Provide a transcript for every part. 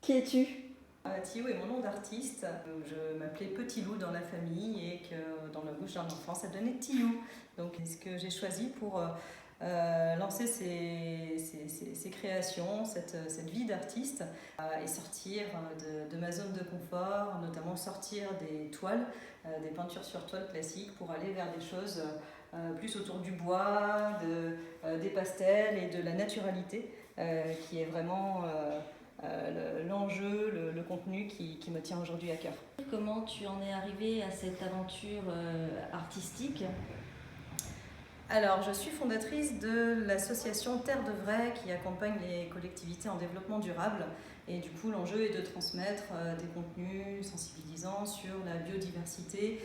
Qui es-tu? Thio est mon nom d'artiste. Je m'appelais Petit Loup dans la famille et que dans la bouche d'un enfant, ça donnait Tiou. Donc, c'est ce que j'ai choisi pour lancer ces créations, cette vie d'artiste et sortir de ma zone de confort, notamment sortir des toiles, des peintures sur toile classiques pour aller vers des choses plus autour du bois, des pastels et de la naturalité qui est vraiment l'enjeu, le contenu qui me tient aujourd'hui à cœur. Comment tu en es arrivée à cette aventure artistique? Alors, je suis fondatrice de l'association Terre de Vrai qui accompagne les collectivités en développement durable. Et du coup, l'enjeu est de transmettre des contenus sensibilisants sur la biodiversité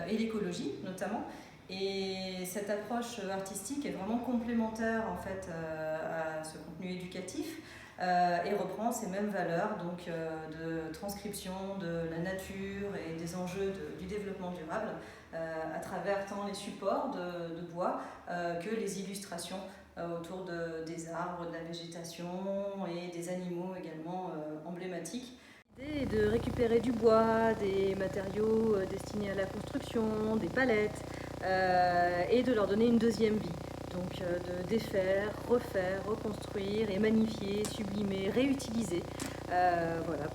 et l'écologie notamment. Et cette approche artistique est vraiment complémentaire en fait à ce contenu éducatif et reprend ces mêmes valeurs donc de transcription de la nature et des enjeux du développement durable à travers tant les supports de bois que les illustrations autour des arbres, de la végétation et des animaux également emblématiques. L'idée est de récupérer du bois, des matériaux destinés à la construction, des palettes et de leur donner une deuxième vie. Donc de défaire, refaire, reconstruire et magnifier, sublimer, réutiliser voilà,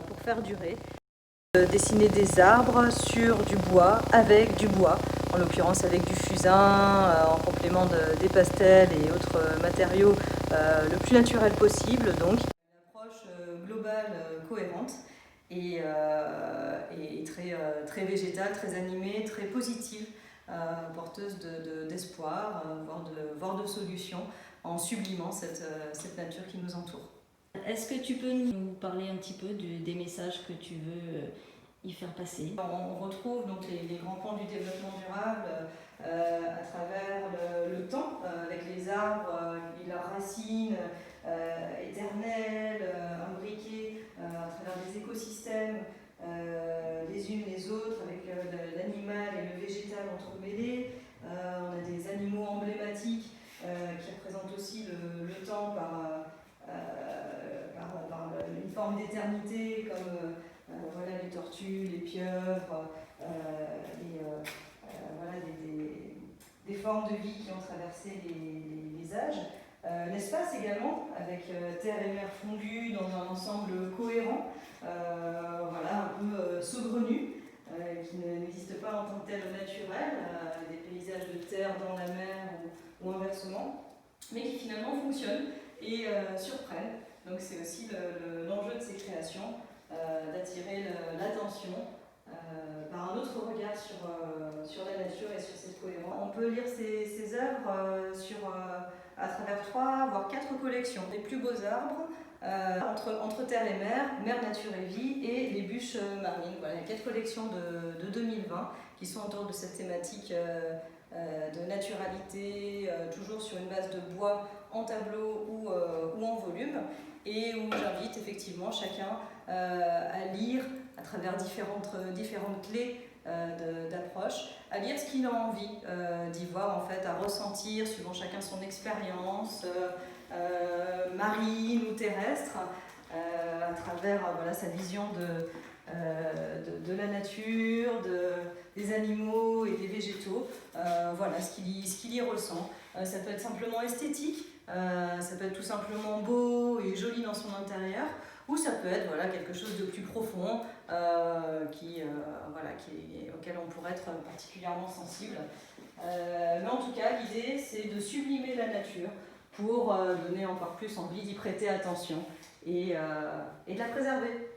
pour faire durer. Dessiner des arbres sur du bois, avec du bois, en l'occurrence avec du fusain, en complément des pastels et autres matériaux le plus naturel possible. Donc une approche globale, cohérente et très végétale, très animée, très positive, porteuse d'espoir, voire de solutions, en sublimant cette nature qui nous entoure. Est-ce que tu peux nous parler un petit peu des messages que tu veux y faire passer? On retrouve donc les grands pans du développement durable à travers le temps, avec les arbres et leurs racines éternelles, imbriquées à travers des écosystèmes les unes les autres, avec l'animal et le végétal entremêlés. On a des animaux emblématiques qui représentent aussi le temps par une forme d'éternité, comme voilà, les tortues, les pieuvres, voilà, des formes de vie qui ont traversé les âges. L'espace également, avec terre et mer fondues dans un ensemble cohérent, voilà, un peu saugrenu, qui n'existe pas en tant que tel au naturel, des paysages de terre dans la mer ou inversement, mais qui finalement fonctionnent et surprennent. Donc c'est aussi l'enjeu de ces créations, d'attirer l'attention par un autre regard sur la nature et sur cette cohérence. On peut lire ces œuvres à travers 3 voire 4 collections. Les plus beaux arbres, entre terre et mer, nature et vie, et les bûches marines. Voilà, il y a 4 collections de 2020 qui sont autour de cette thématique de naturalité, toujours sur une base de bois en tableau ou en volume, et où j'invite effectivement chacun à lire à travers différentes clés d'approche, à lire ce qu'il a envie d'y voir, en fait, à ressentir, suivant chacun son expérience marine ou terrestre, à travers voilà, sa vision de la nature, des animaux et des végétaux, voilà ce qu'il y ressent. Ça peut être simplement esthétique, ça peut être tout simplement beau et joli dans son intérieur, ou ça peut être voilà, quelque chose de plus profond auquel on pourrait être particulièrement sensible. Mais en tout cas, l'idée, c'est de sublimer la nature pour donner encore plus envie d'y prêter attention et de la préserver.